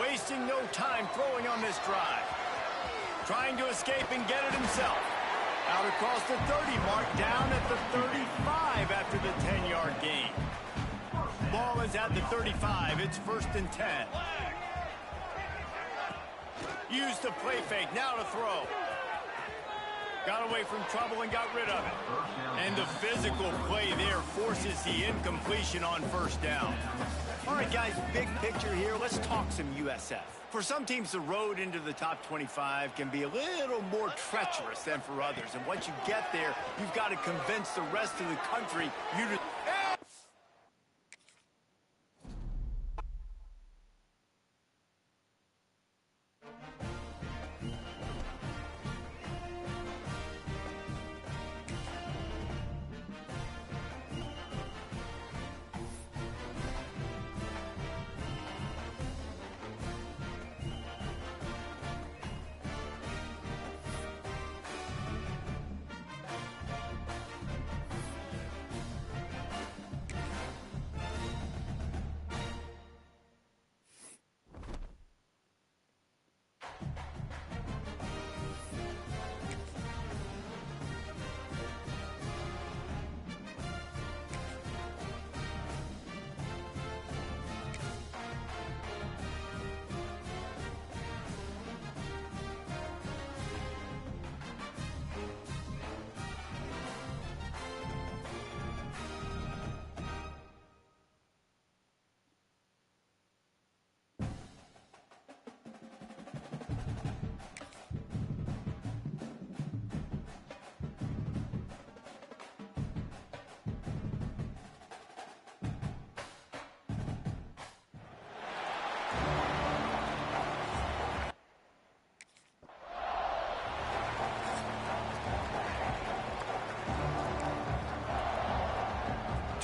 Wasting no time throwing on this drive. Trying to escape and get it himself. Out across the 30 mark, down at the 35 after the 10-yard gain. Ball is at the 35. It's 1st and 10. Used the play fake. Now to throw. Got away from trouble and got rid of it. And the physical play there forces the incompletion on 1st down. All right, guys, big picture here. Let's talk some USF. For some teams, the road into the top 25 can be a little more treacherous than for others. And once you get there, you've got to convince the rest of the country you to...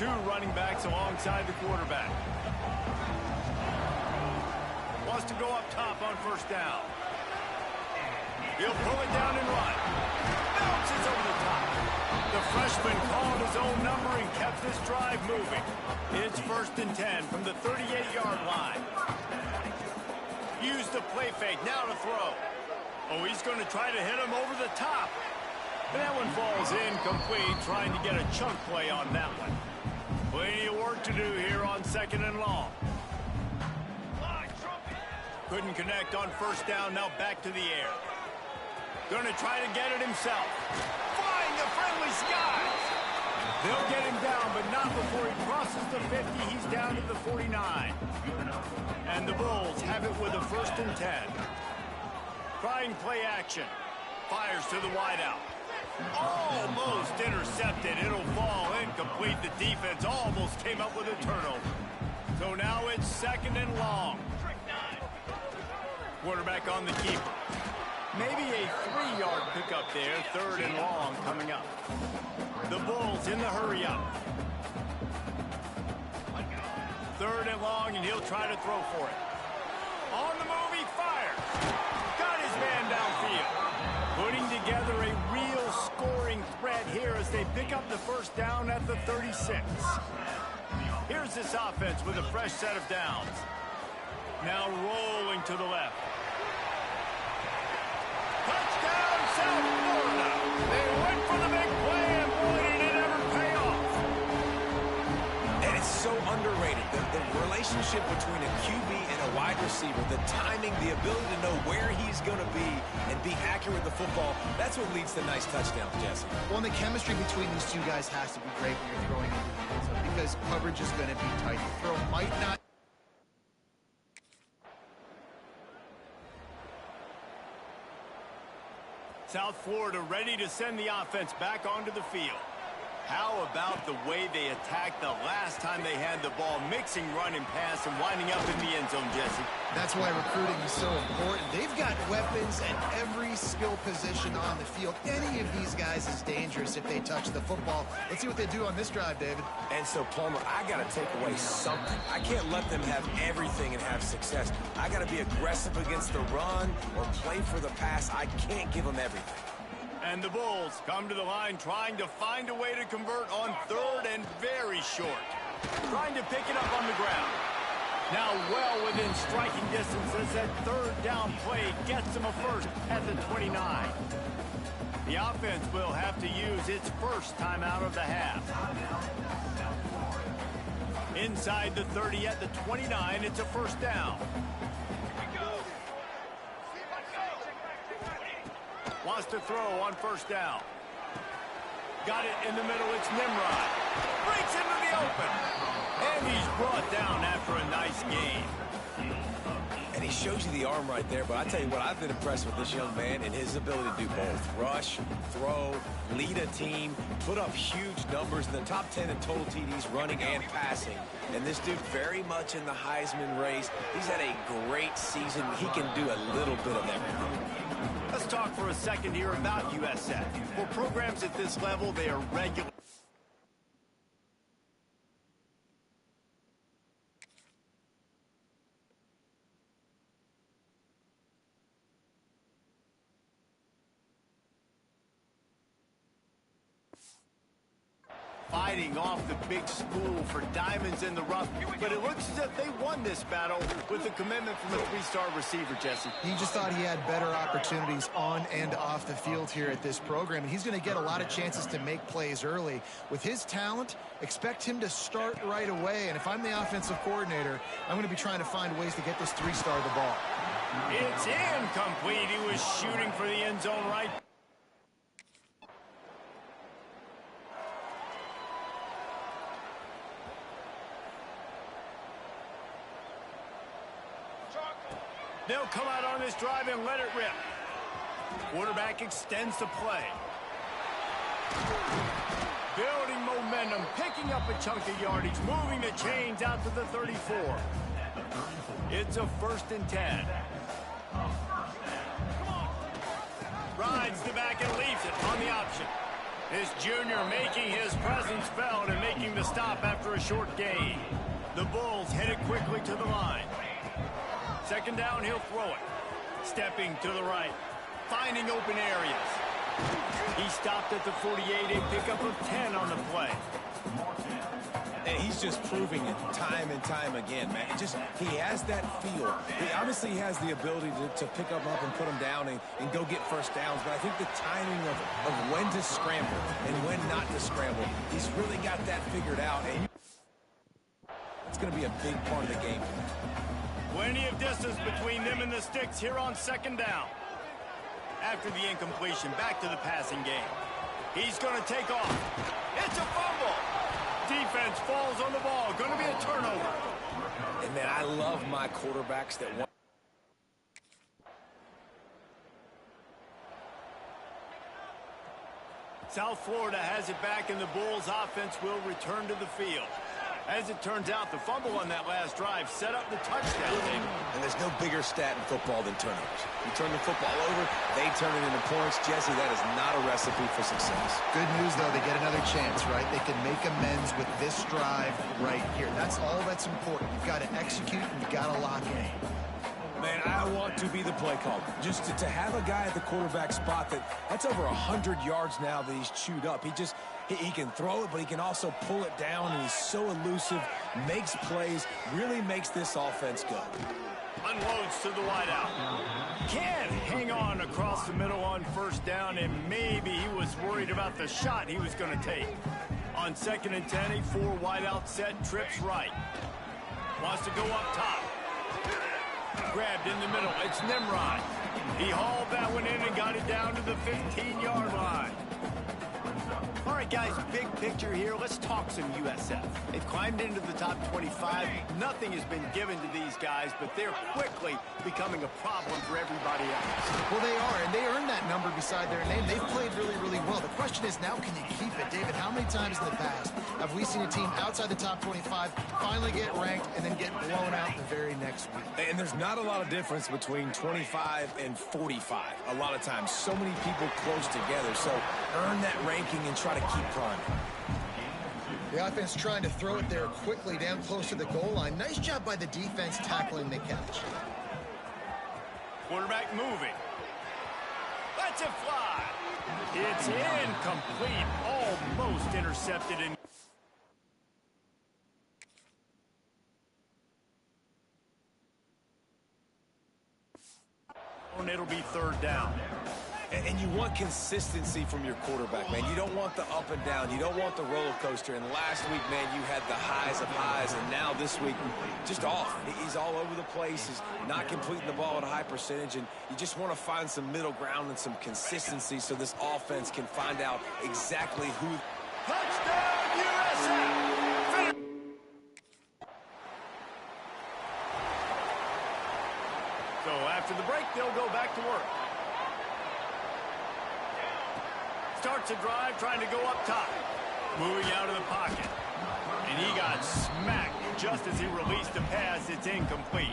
Two running backs alongside the quarterback. Wants to go up top on 1st down. He'll pull it down and run. Bounces over the top. The freshman called his own number and kept this drive moving. It's 1st and 10 from the 38-yard line. Use the play fake. Now to throw. Oh, he's going to try to hit him over the top. And that one falls incomplete, trying to get a chunk play on that one. Plenty of work to do here on 2nd and long. Couldn't connect on 1st down, now back to the air. Gonna try to get it himself. Flying the friendly skies. They'll get him down, but not before he crosses the 50. He's down to the 49. And the Bulls have it with a 1st and 10. Trying play action. Fires to the wideout. Almost intercepted. It'll fall incomplete. The defense almost came up with a turnover. So now it's 2nd and long. Quarterback on the keeper. Maybe a 3-yard pickup there. 3rd and long coming up. The Bulls in the hurry up. 3rd and long, and he'll try to throw for it. On the move, he fires. Got his man downfield. Putting together a real scoring threat here as they pick up the 1st down at the 36. Here's this offense with a fresh set of downs. Now rolling to the left. Touchdown, South Florida. They went for the big play, and boy, did it ever pay off. And it's so underrated. The relationship between a QB and a wide receiver, the timing, the ability to know where he's going to be and be accurate with the football, that's what leads to nice touchdowns, Jesse. Well, and the chemistry between these two guys has to be great when you're throwing into the end zone because coverage is going to be tight. The throw might not. South Florida ready to send the offense back onto the field. How about the way they attacked the last time they had the ball, mixing run and pass and winding up in the end zone, Jesse? That's why recruiting is so important. They've got weapons at every skill position on the field. Any of these guys is dangerous if they touch the football. Let's see what they do on this drive, David. And so, Palmer, I got to take away something. I can't let them have everything and have success. I got to be aggressive against the run or play for the pass. I can't give them everything. And the Bulls come to the line trying to find a way to convert on 3rd and very short. Trying to pick it up on the ground. Now well within striking distance as that third down play gets them a first at the 29. The offense will have to use its first timeout of the half. Inside the 30 at the 29, it's a first down. Wants to throw on first down. Got it in the middle, it's Nimrod. Breaks into the open. And he's brought down after a nice gain. And he shows you the arm right there, but I tell you what, I've been impressed with this young man and his ability to do both. Rush, throw, lead a team, put up huge numbers in the top 10 in total TDs running and passing. And this dude very much in the Heisman race. He's had a great season. He can do a little bit of everything. Let's talk for a second here about USF. For programs at this level, they are regular. Fighting off the big school for diamonds in the rough, but it looks as if they won this battle with a commitment from a three-star receiver, Jesse. He just thought he had better opportunities on and off the field here at this program. He's going to get a lot of chances to make plays early. With his talent, expect him to start right away. And if I'm the offensive coordinator, I'm going to be trying to find ways to get this three-star the ball. It's incomplete. He was shooting for the end zone right. They'll come out on this drive and let it rip. Quarterback extends the play. Building momentum, picking up a chunk of yardage, moving the chains out to the 34. It's a 1st and 10. Rides the back and leaves it on the option. This junior making his presence felt and making the stop after a short gain. The Bulls headed quickly to the line. 2nd down, he'll throw it. Stepping to the right. Finding open areas. He stopped at the 48, a pickup of 10 on the play. And he's just proving it time and time again, man. He has that feel. He obviously has the ability to pick them up and put them down and go get first downs. But I think the timing of when to scramble and when not to scramble, he's really got that figured out. And it's going to be a big part of the game. Plenty of distance between them and the sticks here on 2nd down. After the incompletion, back to the passing game. He's going to take off. It's a fumble. Defense falls on the ball. Going to be a turnover. And, man, I love my quarterbacks that want. South Florida has it back, and the Bulls offense will return to the field. As it turns out, the fumble on that last drive set up the touchdown, David. And there's no bigger stat in football than turnovers. You turn the football over, they turn it into points. Jesse, that is not a recipe for success. Good news, though, they get another chance, right? They can make amends with this drive right here. That's all that's important. You've got to execute and you've got to lock in. Man, I want to be the play caller. Just to have a guy at the quarterback spot that's over 100 yards now that he's chewed up. He can throw it, but he can also pull it down, and he's so elusive, makes plays, really makes this offense go. Unloads to the wideout. Can't hang on across the middle on 1st down, and maybe he was worried about the shot he was going to take. On 2nd and 10, a 4 wideout set, trips right. Wants to go up top. Grabbed in the middle. It's Nimrod. He hauled that one in and got it down to the 15-yard line. All right, guys, big picture here. Let's talk some USF. They've climbed into the top 25. Nothing has been given to these guys, but they're quickly becoming a problem for everybody else. Well, they are, and they earned that number beside their name. They've played really, really well. The question is now, can you keep it? David, how many times in the past have we seen a team outside the top 25 finally get ranked and then get blown out the very next week? And there's not a lot of difference between 25 and 45 a lot of times. So many people close together. So earn that ranking and try to keep climbing. The offense trying to throw it there quickly down close to the goal line. Nice job by the defense tackling the catch. Quarterback moving. Lets it fly. It's incomplete. Almost intercepted in. it'll be third down. And you want consistency from your quarterback, man. You don't want the up and down. You don't want the roller coaster. And last week, man, you had the highs of highs. And now this week, just off. He's all over the place. He's not completing the ball at a high percentage. And you just want to find some middle ground and some consistency so this offense can find out exactly who. Touchdown, USA! So after the break, they'll go back to work. Starts a drive, trying to go up top. Moving out of the pocket. And he got smacked just as he released the pass. It's incomplete.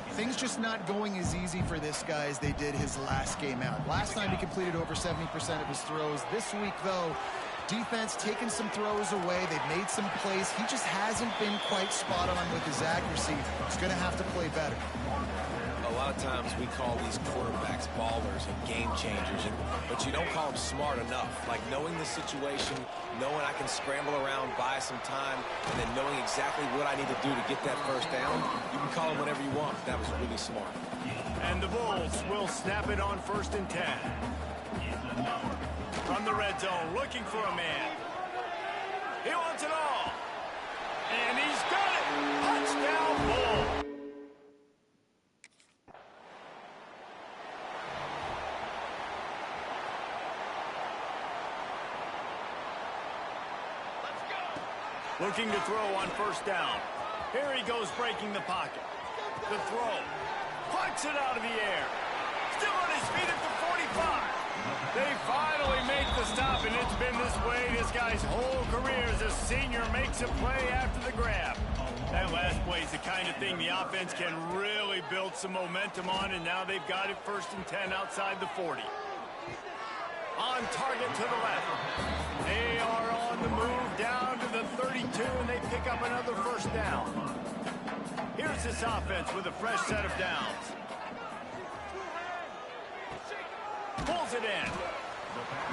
Things just not going as easy for this guy as they did his last game out. Last time he completed over 70% of his throws. This week, though, defense taking some throws away. They've made some plays. He just hasn't been quite spot on with his accuracy. He's going to have to play better. A lot of times we call these quarterbacks ballers and game changers, but you don't call them smart enough. Like knowing the situation, knowing I can scramble around, buy some time, and then knowing exactly what I need to do to get that first down. You can call them whatever you want. That was really smart. And the Bulls will snap it on 1st and 10. From the red zone, looking for a man. He wants it all. And he's got it. Touchdown, Bulls. Looking to throw on 1st down. Here he goes, breaking the pocket. The throw. Punts it out of the air. Still on his feet at the 45. They finally make the stop, and it's been this way this guy's whole career as a senior makes a play after the grab. That last play is the kind of thing the offense can really build some momentum on, and now they've got it 1st and 10 outside the 40. On target to the left. They are on the move down to the 32, and they pick up another 1st down. Here's this offense with a fresh set of downs. Pulls it in.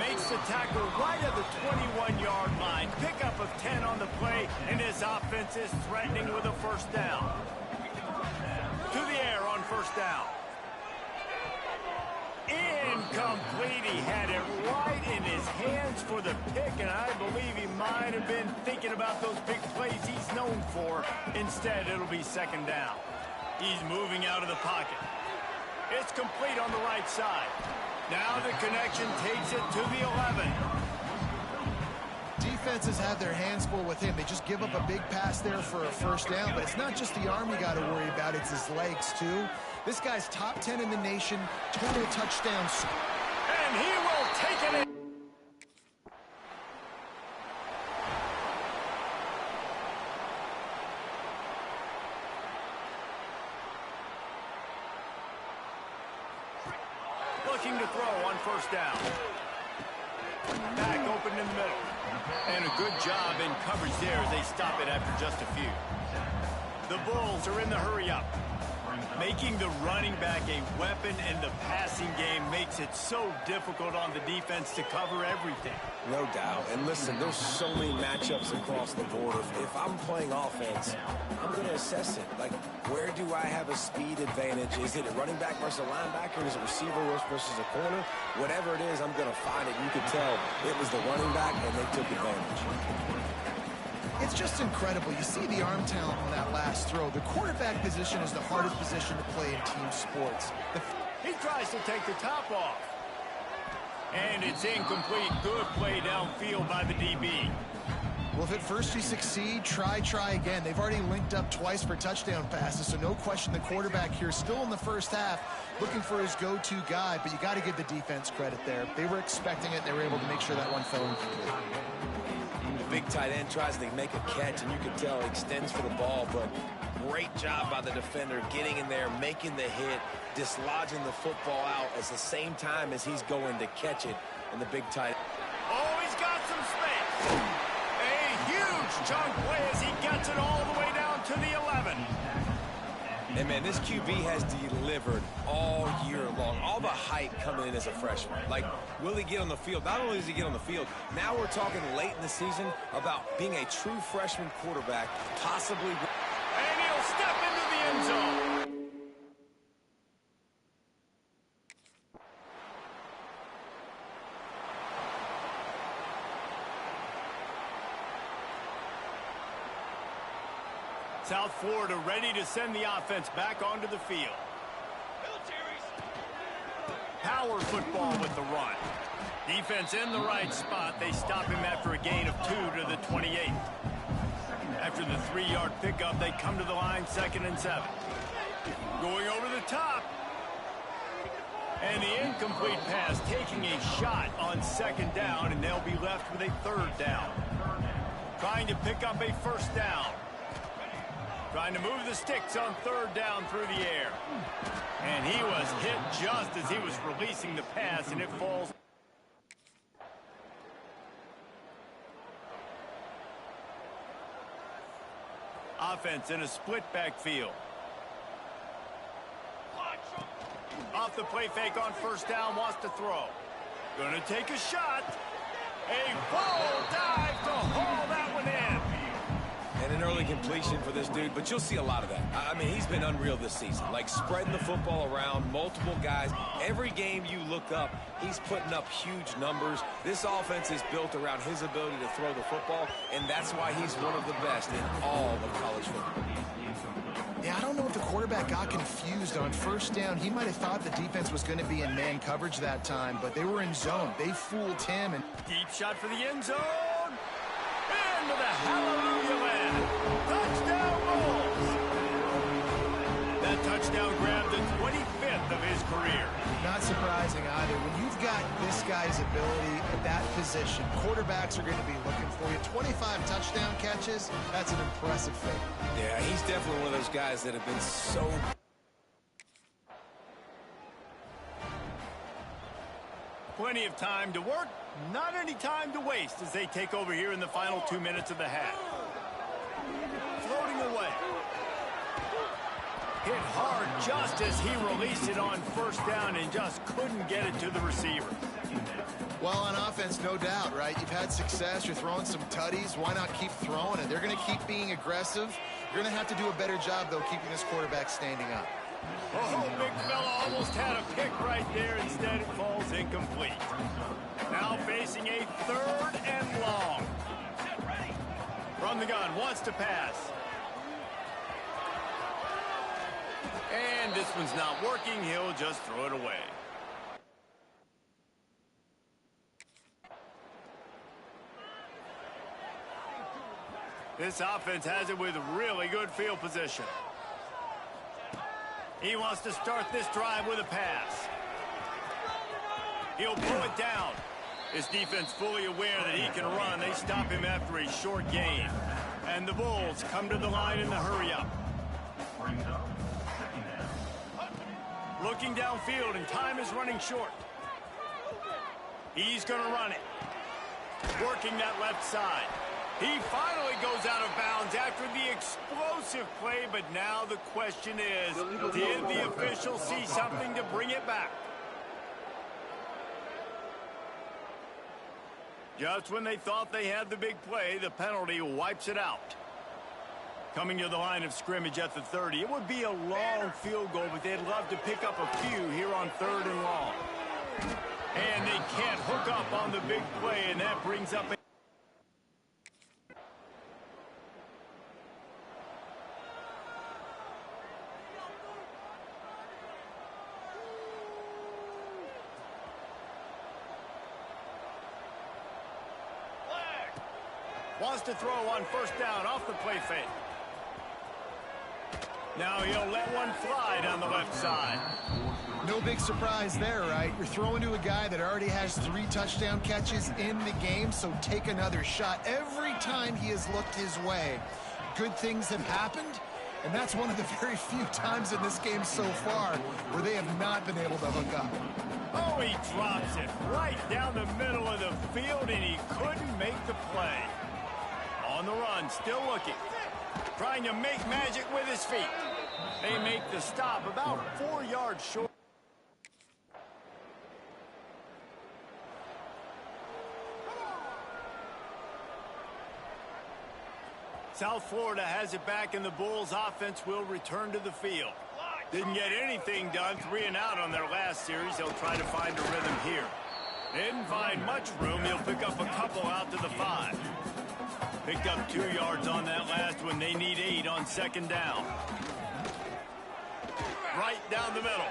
Makes the tackle right at the 21-yard line. Pickup of 10 on the play, and his offense is threatening with a 1st down. To the air on 1st down. Incomplete. He had it right in his hands for the pick, and I believe he might have been thinking about those big plays he's known for. Instead, it'll be 2nd down. He's moving out of the pocket. It's complete on the right side. Now the connection takes it to the 11. Defenses have their hands full with him. They just give up a big pass there for a 1st down, but it's not just the arm you got to worry about, it's his legs too. This guy's top 10 in the nation, total touchdowns. And he will take it in. Looking to throw on 1st down. Back open in the middle. And a good job in coverage there as they stop it after just a few. The Bulls are in the hurry up. Making the running back a weapon in the passing game makes it so difficult on the defense to cover everything. No doubt. And listen, there's so many matchups across the board. If I'm playing offense, I'm going to assess it. Like, where do I have a speed advantage? Is it a running back versus a linebacker? Is it a receiver versus a corner? Whatever it is, I'm going to find it. You could tell it was the running back, and they took advantage. It's just incredible. You see the arm talent on that last throw. The quarterback position is the hardest position to play in team sports. He tries to take the top off. And it's incomplete. Good play downfield by the DB. Well, if at first you succeed, try again. They've already linked up twice for touchdown passes, so no question the quarterback here still in the 1st half looking for his go-to guy, but you got to give the defense credit there. They were expecting it. They were able to make sure that one fell incomplete. Big tight end tries to make a catch, and you can tell he extends for the ball, but great job by the defender getting in there, making the hit, dislodging the football out at the same time as he's going to catch it, and the big tight end. Oh, he's got some space. A huge chunk play as he gets it all the way down to the 11. And, man, this QB has delivered all year long. All the hype coming in as a freshman. Like, will he get on the field? Not only does he get on the field, now we're talking late in the season about being a true freshman quarterback, possibly. And he'll step into the end zone. South Florida ready to send the offense back onto the field. Power football with the run. Defense in the right spot. They stop him after a gain of 2 to the 28. After the 3-yard pickup, they come to the line, 2nd and 7. Going over the top. And the incomplete pass taking a shot on 2nd down, and they'll be left with a 3rd down. Trying to pick up a 1st down. Trying to move the sticks on 3rd down through the air. And he was hit just as he was releasing the pass, and it falls. Offense in a split backfield. Off the play fake on 1st down, wants to throw. Gonna take a shot. A full dive to haul that one in. And an early completion for this dude, but you'll see a lot of that. I mean, he's been unreal this season. Like, spreading the football around, multiple guys. Every game you look up, he's putting up huge numbers. This offense is built around his ability to throw the football, and that's why he's one of the best in all of college football. Yeah, I don't know if the quarterback got confused on 1st down. He might have thought the defense was going to be in man coverage that time, but they were in zone. They fooled him. And deep shot for the end zone. Into the hallelujah land. Touchdown Bulls. That touchdown grabbed the 25th of his career. Not surprising either. When you've got this guy's ability at that position, quarterbacks are going to be looking for you. 25 touchdown catches, that's an impressive thing. Yeah, he's definitely one of those guys that have been so... Plenty of time to work, not any time to waste as they take over here in the final 2 minutes of the half. Floating away. Hit hard just as he released it on 1st down and just couldn't get it to the receiver. Well, on offense, no doubt, right? You've had success. You're throwing some tutties. Why not keep throwing it? They're going to keep being aggressive. You're going to have to do a better job, though, keeping this quarterback standing up. Oh, big fella almost had a pick right there. Instead, it falls incomplete. Now facing a 3rd and long. From the gun, wants to pass. And this one's not working. He'll just throw it away. This offense has it with really good field position. He wants to start this drive with a pass. He'll pull it down. His defense fully aware that he can run. They stop him after a short gain. And the Bulls come to the line in the hurry-up. Looking downfield, and time is running short. He's going to run it. Working that left side. He finally goes out of bounds after the explosive play, but now the question is, did the official see something to bring it back? Just when they thought they had the big play, the penalty wipes it out. Coming to the line of scrimmage at the 30. It would be a long field goal, but they'd love to pick up a few here on 3rd and long. And they can't hook up on the big play, and that brings up a... Wants to throw on 1st down off the play fake. Now he'll let one fly down the left side. No big surprise there, right? You're throwing to a guy that already has 3 touchdown catches in the game, so take another shot. Every time he has looked his way, good things have happened, and that's one of the very few times in this game so far where they have not been able to hook up. Oh, he drops it right down the middle of the field, and he couldn't make the play. On the run, still looking. Trying to make magic with his feet. They make the stop about 4 yards short. South Florida has it back, and the Bulls offense will return to the field. Didn't get anything done, 3 and out on their last series. They'll try to find a rhythm here. Didn't find much room. He'll pick up a couple out to the 5. Picked up 2 yards on that last one. They need 8 on second down. Right down the middle.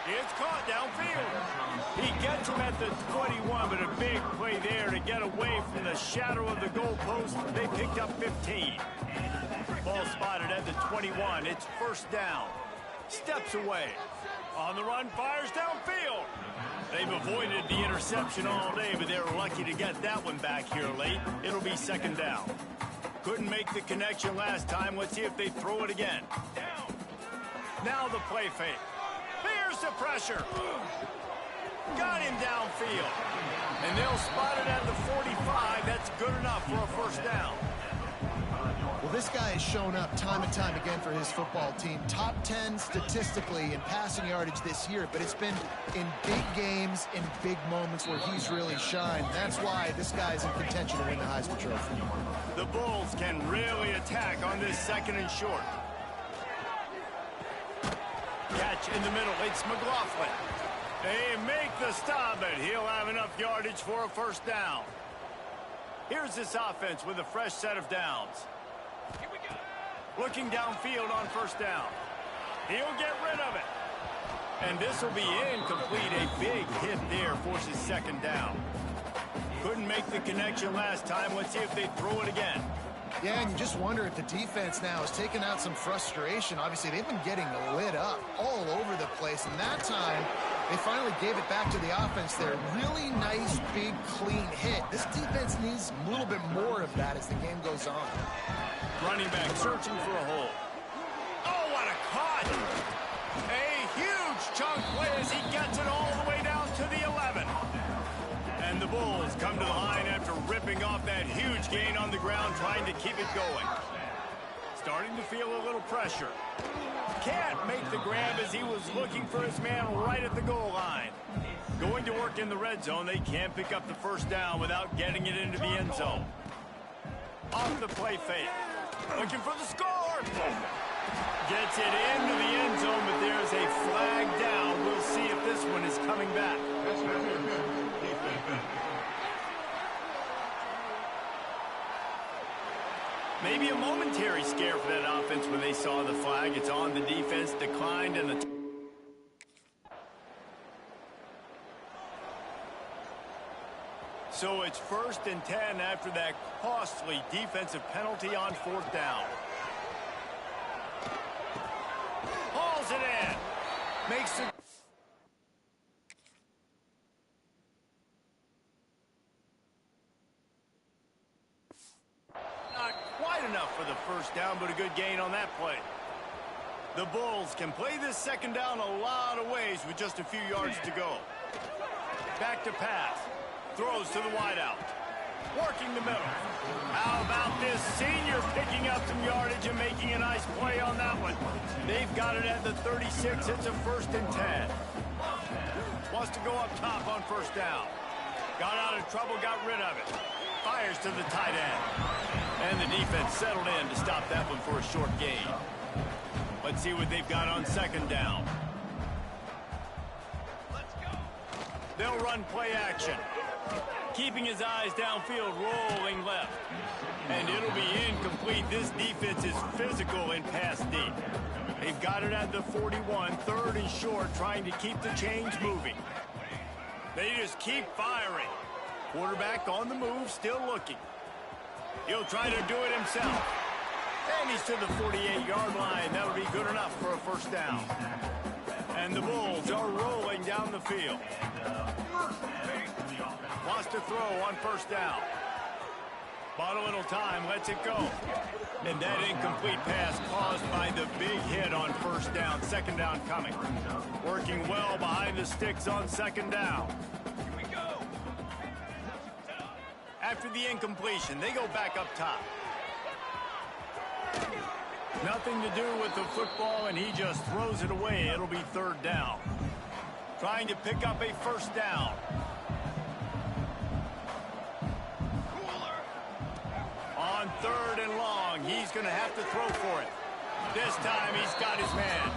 It's caught downfield. He gets him at the 21, but a big play there to get away from the shadow of the goalpost. They picked up 15. Ball spotted at the 21. It's first down. Steps away. On the run, fires downfield. They've avoided the interception all day, but they're lucky to get that one back here late. It'll be second down. Couldn't make the connection last time. Let's see if they throw it again. Now the play fake. Here's the pressure. Got him downfield. And they'll spot it at the 45. That's good enough for a first down. Well, this guy has shown up time and time again for his football team. Top 10 statistically in passing yardage this year, but it's been in big games, in big moments where he's really shined. That's why this guy's in contention to win the Heisman Trophy. The Bulls can really attack on this second and short. Catch in the middle. It's McLaughlin. They make the stop, but he'll have enough yardage for a first down. Here's this offense with a fresh set of downs. Looking downfield on first down. He'll get rid of it. And this will be incomplete. A big hit there forces second down. Couldn't make the connection last time. Let's see if they throw it again. Yeah, and you just wonder if the defense now has taken out some frustration. Obviously, they've been getting lit up all over the place. And that time, they finally gave it back to the offense there. Really nice, big, clean hit. This defense needs a little bit more of that as the game goes on. Running back searching for a hole. Oh, what a cut! A huge chunk play as he gets it all the way down to the 11. And the Bulls come to the line after ripping off that huge gain on the ground, trying to keep it going. Starting to feel a little pressure. Can't make the grab as he was looking for his man right at the goal line. Going to work in the red zone. They can't pick up the first down without getting it into the end zone. Off the play fake. Looking for the score. Gets it into the end zone, but there's a flag down. We'll see if this one is coming back. Maybe a momentary scare for that offense when they saw the flag. It's on the defense, declined, and the... So it's first and 10 after that costly defensive penalty on fourth down. Hauls it in. Makes it... Not quite enough for the first down, but a good gain on that play. The Bulls can play this second down a lot of ways with just a few yards to go. Back to pass. Throws to the wideout. Working the middle. How about this senior picking up some yardage and making a nice play on that one? They've got it at the 36. It's a first and 10. Wants to go up top on first down. Got out of trouble, got rid of it. Fires to the tight end. And the defense settled in to stop that one for a short gain. Let's see what they've got on second down. They'll run play action. Keeping his eyes downfield, rolling left. And it'll be incomplete. This defense is physical in pass deep. They've got it at the 41, third and short, trying to keep the chains moving. They just keep firing. Quarterback on the move, still looking. He'll try to do it himself. And he's to the 48-yard line. That'll be good enough for a first down. And the Bulls are rolling down the field. Wants to throw on first down. Bought a little time, lets it go. And that incomplete pass caused by the big hit on first down. Second down coming. Working well behind the sticks on second down. Here we go. After the incompletion, they go back up top. Nothing to do with the football, and he just throws it away. It'll be third down. Trying to pick up a first down. On third and long, he's going to have to throw for it. This time he's got his man.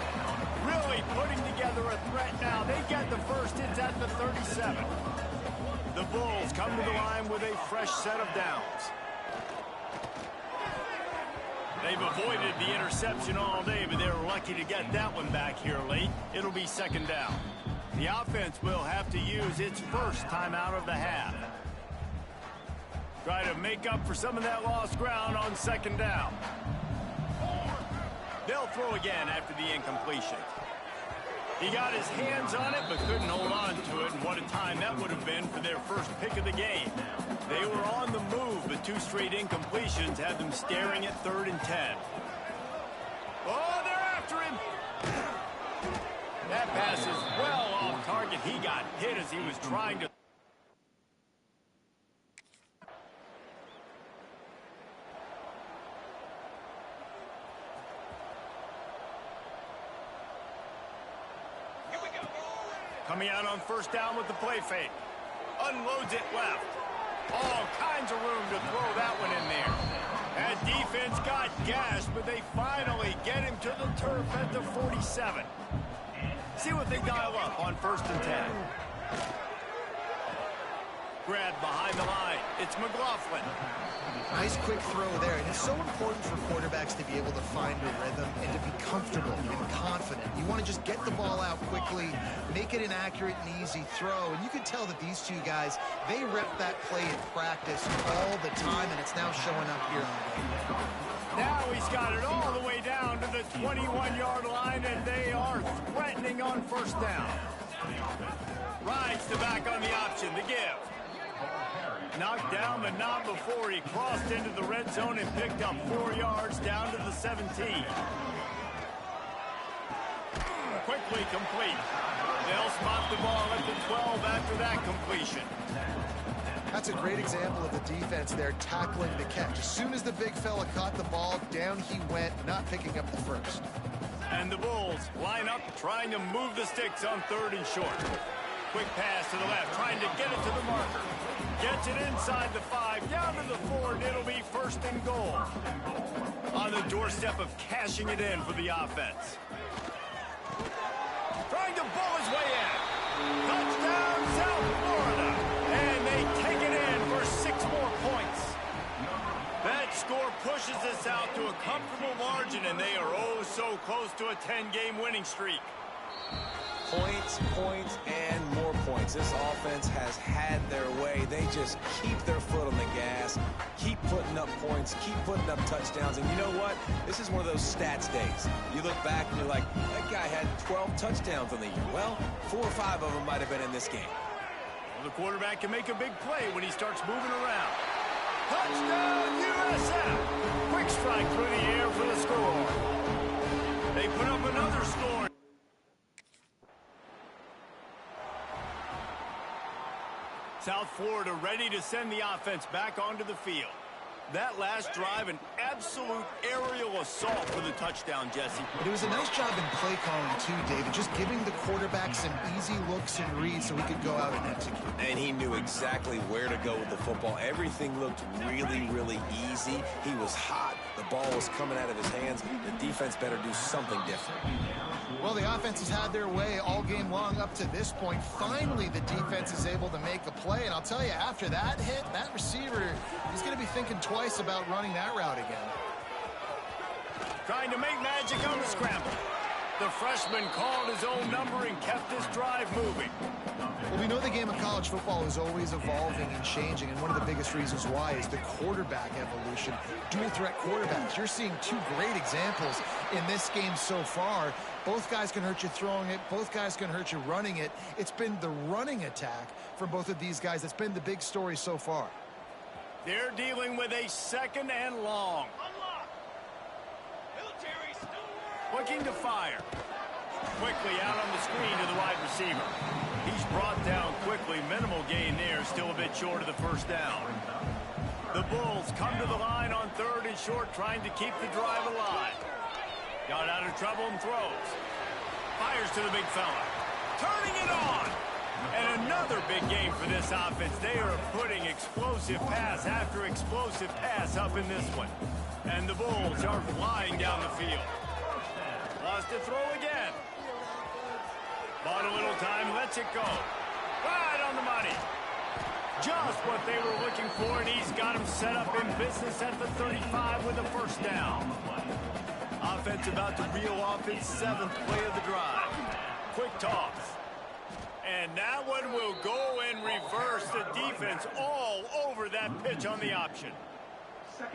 Really putting together a threat now. They get the first. It's at the 37. The Bulls come to the line with a fresh set of downs. They've avoided the interception all day, but they were lucky to get that one back here late. It'll be second down. The offense will have to use its first timeout of the half. Try to make up for some of that lost ground on second down. They'll throw again after the incompletion. He got his hands on it, but couldn't hold on to it, and what a time that would have been for their first pick of the game. They were on the move, but 2 straight incompletions had them staring at 3rd and 10. Oh, they're after him! That pass is well off target. He got hit as he was trying to... Coming out on first down with the play fake. Unloads it left. All kinds of room to throw that one in there. That defense got gashed, but they finally get him to the turf at the 47. See what they dial up on 1st and 10. Grab behind the line. It's McLaughlin. Nice quick throw there, and it's so important for quarterbacks to be able to find a rhythm and to be comfortable and confident. You want to just get the ball out quickly, make it an accurate and easy throw, and you can tell that these 2 guys, they rep that play in practice all the time, and it's now showing up here on the game. Now he's got it all the way down to the 21-yard line, and they are threatening on first down. Rides the back on the option, the give. Knocked down, but not before he crossed into the red zone and picked up 4 yards down to the 17. Quickly complete. They'll spot the ball at the 12 after that completion. That's a great example of the defense there tackling the catch. As soon as the big fella caught the ball, down he went, not picking up the first. And the Bulls line up, trying to move the sticks on 3rd and short. Quick pass to the left, trying to get it to the marker. Gets it inside the 5, down to the 4, and it'll be 1st and goal. On the doorstep of cashing it in for the offense. Trying to bull his way in. Touchdown, South Florida. And they take it in for 6 more points. That score pushes us out to a comfortable margin, and they are oh so close to a 10-game winning streak. Points, points, and more points. This offense has had their way. They just keep their foot on the gas, keep putting up points, keep putting up touchdowns. And you know what? This is one of those stats days. You look back and you're like, that guy had 12 touchdowns on the year. Well, 4 or 5 of them might have been in this game. Well, the quarterback can make a big play when he starts moving around. Touchdown, USF! Quick strike through the air for the score. They put up another score. South Florida ready to send the offense back onto the field. That last drive, an absolute aerial assault for the touchdown, Jesse. It was a nice job in play calling, too, David, just giving the quarterback some easy looks and reads so he could go out and execute. And he knew exactly where to go with the football. Everything looked really, really easy. He was hot. The ball was coming out of his hands. The defense better do something different. Well, the offense has had their way all game long up to this point. Finally, the defense is able to make a play. And I'll tell you, after that hit, that receiver, he's going to be thinking twice about running that route again. Trying to make magic on the scramble. The freshman called his own number and kept this drive moving. Well, we know the game of college football is always evolving and changing, and one of the biggest reasons why is the quarterback evolution. Dual threat quarterbacks. You're seeing 2 great examples in this game so far. Both guys can hurt you throwing it. Both guys can hurt you running it. It's been the running attack for both of these guys that's been the big story so far. They're dealing with a 2nd and long. Looking to fire. Quickly out on the screen to the wide receiver. He's brought down quickly. Minimal gain there. Still a bit short of the first down. The Bulls come to the line on 3rd and short, trying to keep the drive alive. Got out of trouble and throws. Fires to the big fella. Turning it on. And another big game for this offense. They are putting explosive pass after explosive pass up in this one. And the Bulls are flying down the field. Lost to throw again. Bought a little time, lets it go. Right on the money. Just what they were looking for, and he's got himself set up in business at the 35 with a first down. Offense about to reel off its 7th play of the drive. Quick toss. And that one will go and reverse the defense all over that pitch on the option.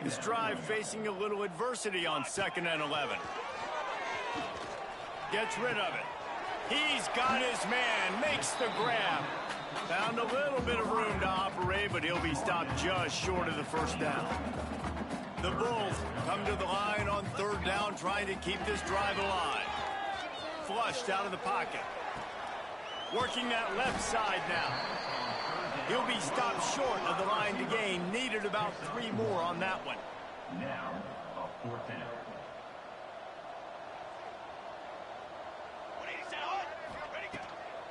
This drive facing a little adversity on 2nd and 11. Gets rid of it. He's got his man, makes the grab. Found a little bit of room to operate, but he'll be stopped just short of the first down. The Bulls come to the line on 3rd down, trying to keep this drive alive. Flushed out of the pocket. Working that left side now. He'll be stopped short of the line to gain. Needed about 3 more on that one. Now, a 4th down.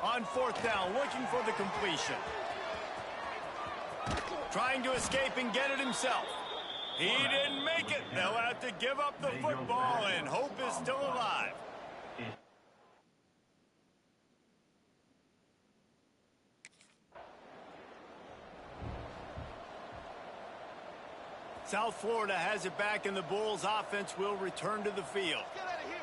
On 4th down, looking for the completion. Trying to escape and get it himself. He didn't make it. They'll have to give up the football, and hope is still alive. South Florida has it back, and the Bulls offense will return to the field.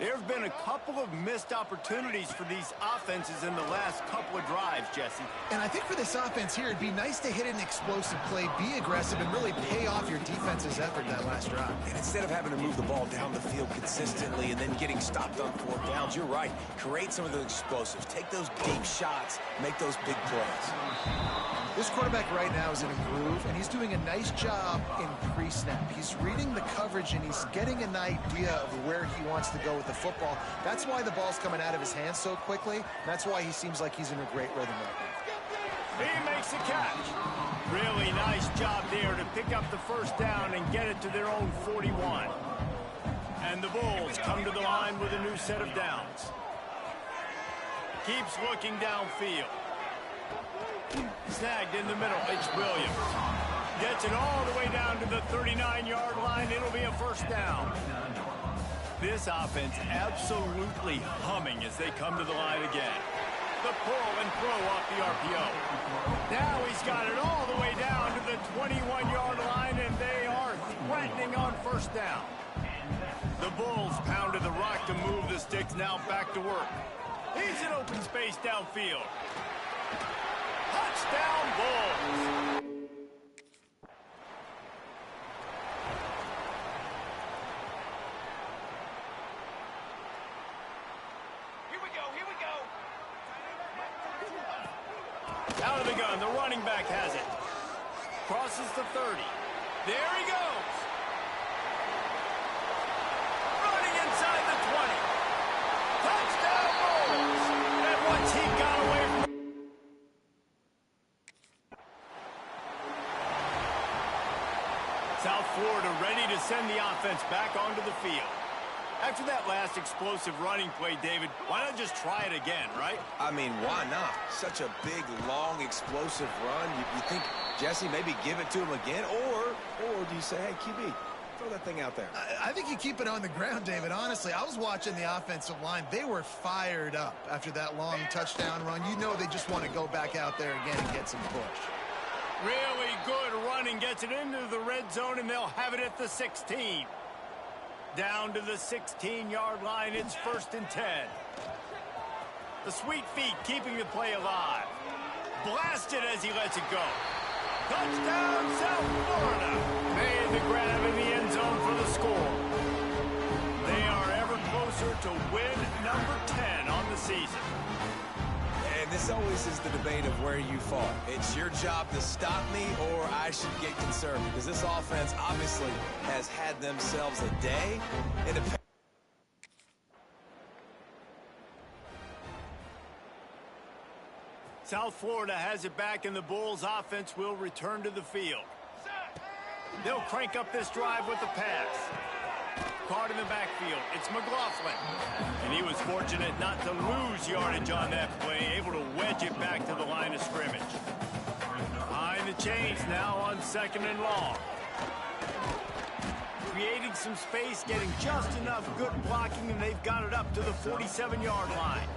There have been a couple of missed opportunities for these offenses in the last couple of drives, Jesse. And I think for this offense here, it'd be nice to hit an explosive play, be aggressive, and really pay off your defense's effort that last drive. And instead of having to move the ball down the field consistently and then getting stopped on 4th downs, you're right. Create some of those explosives. Take those deep shots. Make those big plays. This quarterback right now is in a groove, and he's doing a nice job in pre-snap. He's reading the coverage, and he's getting an idea of where he wants to go with the football. That's why the ball's coming out of his hands so quickly. That's why he seems like he's in a great rhythm right now. He makes the catch. Really nice job there to pick up the first down and get it to their own 41. And the Bulls come to the line with a new set of downs. Keeps looking downfield. Snagged in the middle. It's Williams. Gets it all the way down to the 39-yard line. It'll be a first down. This offense absolutely humming as they come to the line again. The pull and throw off the RPO. Now he's got it all the way down to the 21-yard line, and they are threatening on first down. The Bulls pounded the rock to move the sticks. Now back to work. He's in open space downfield. Touchdown, Bulls. Here we go. Out of the gun, the running back has it. Crosses the 30. There he goes. Running inside the 20. Touchdown, Bulls. And once he got away from South Florida ready to send the offense back onto the field. After that last explosive running play, David, why not just try it again, right? I mean, why not? Such a big, long, explosive run. You think, Jesse, maybe give it to him again? Or do you say, hey, QB, throw that thing out there? I think you keep it on the ground, David. Honestly, I was watching the offensive line. They were fired up after that long touchdown run. You know they just want to go back out there again and get some push. Really good running, gets it into the red zone, and they'll have it at the 16. Down to the 16-yard line, it's 1st and 10. The sweet feet keeping the play alive. Blasted as he lets it go. Touchdown, South Florida. Made the grab in the end zone for the score. They are ever closer to win number 10 on the season. And this always is the debate of where you fall. It's your job to stop me, or I should get concerned, because this offense obviously has had themselves a day. South Florida has it back, and the Bulls offense will return to the field. They'll crank up this drive with the pass. Caught in the backfield. It's McLaughlin. And he was fortunate not to lose yardage on that play, able to wedge it back to the line of scrimmage. Behind the chains now on 2nd and long. Creating some space, getting just enough good blocking, and they've got it up to the 47-yard line.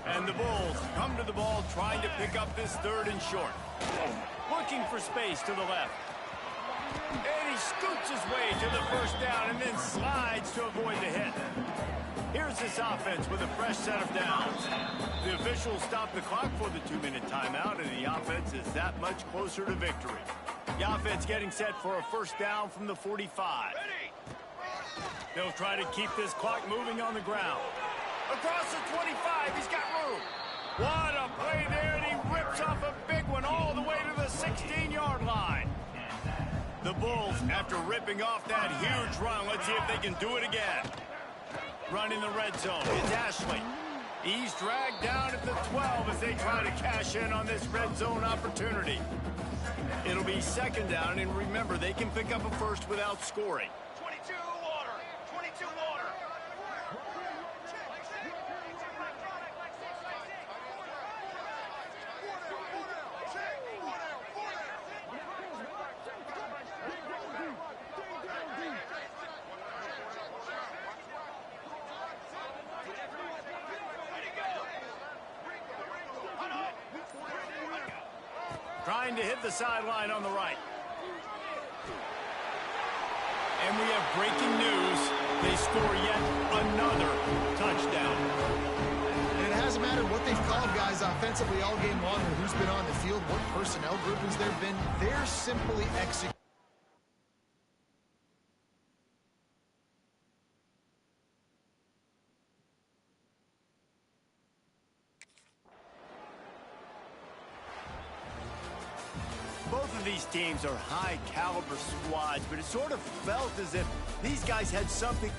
And the Bulls come to the ball trying to pick up this 3rd and short. Looking for space to the left. fights his way to the first down and then slides to avoid the hit. Here's this offense with a fresh set of downs. The officials stop the clock for the 2-minute timeout, and the offense is that much closer to victory. The offense getting set for a first down from the 45. They'll try to keep this clock moving on the ground. Across the 25, he's got room. What a play there, and he rips off a big one all the way to the 16-yard line. The Bulls, after ripping off that huge run, let's see if they can do it again. Run in the red zone. It's Ashley. He's dragged down at the 12 as they try to cash in on this red zone opportunity. It'll be second down, and remember, they can pick up a first without scoring. 22 water. 22 water. Trying to hit the sideline on the right. And we have breaking news. They score yet another touchdown. And it hasn't mattered what they've called guys offensively all game long or who's been on the field, what personnel groupings there have been. They're simply executing. Both of these teams are high-caliber squads, but it sort of felt as if these guys had something.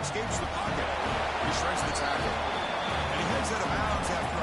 Escapes the pocket. He strikes the tackle. And he heads out of bounds after